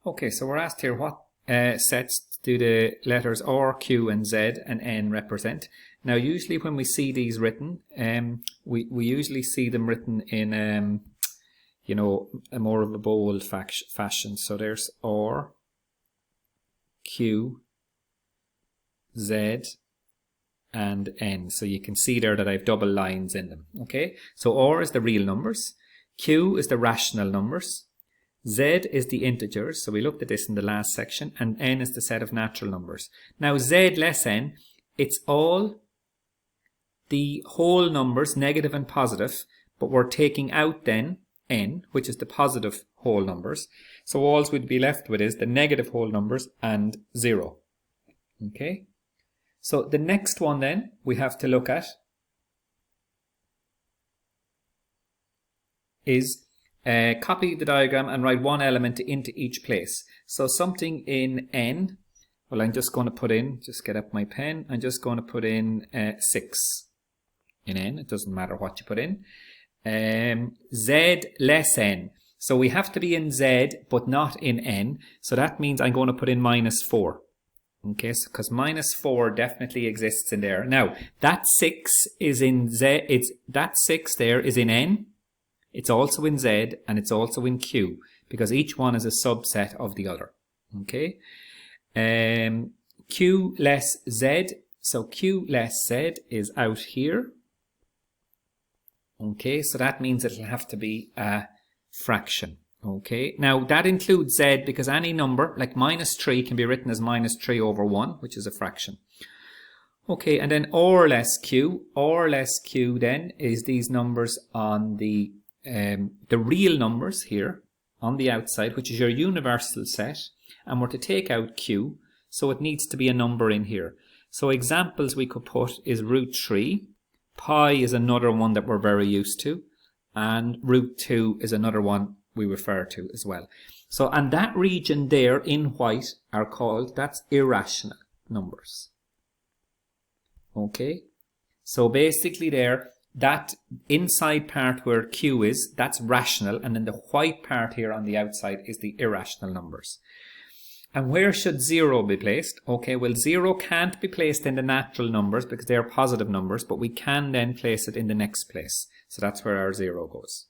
Okay, so we're asked here what sets do the letters R, Q, and Z and N represent. Now, usually when we see these written, we usually see them written in, you know, a more of a bold fashion. So there's R, Q, Z, and N. So you can see there that I have double lines in them. Okay, so R is the real numbers, Q is the rational numbers, Z is the integers, so we looked at this in the last section, and N is the set of natural numbers. Now Z less N, it's all the whole numbers, negative and positive, but we're taking out then N, which is the positive whole numbers. So all we'd be left with is the negative whole numbers and 0. Okay, so the next one then we have to look at is copy the diagram and write one element into each place. So something in N, well, I'm just going to put in, just get up my pen, I'm just going to put in 6 in N. It doesn't matter what you put in. Z less N. So we have to be in Z but not in N. So that means I'm going to put in -4. Okay, so because -4 definitely exists in there. Now that 6 is in Z. That 6 there is in N. It's also in Z and it's also in Q because each one is a subset of the other. Okay, Q less Z. So Q less Z is out here. Okay, so that means it'll have to be a fraction. Okay, now that includes Z because any number like -3 can be written as -3/1, which is a fraction. Okay, and then R less Q. R less Q then is these numbers on the real numbers here on the outside, which is your universal set, and we're to take out Q, so it needs to be a number in here. So examples we could put is √3, pi is another one that we're very used to, and √2 is another one we refer to as well. So, and that region there in white are called, that's irrational numbers. Okay, so basically there, that inside part where Q is, that's rational, and then the white part here on the outside is the irrational numbers. And where should 0 be placed? Okay, well 0 can't be placed in the natural numbers because they are positive numbers, but we can then place it in the next place. So that's where our 0 goes.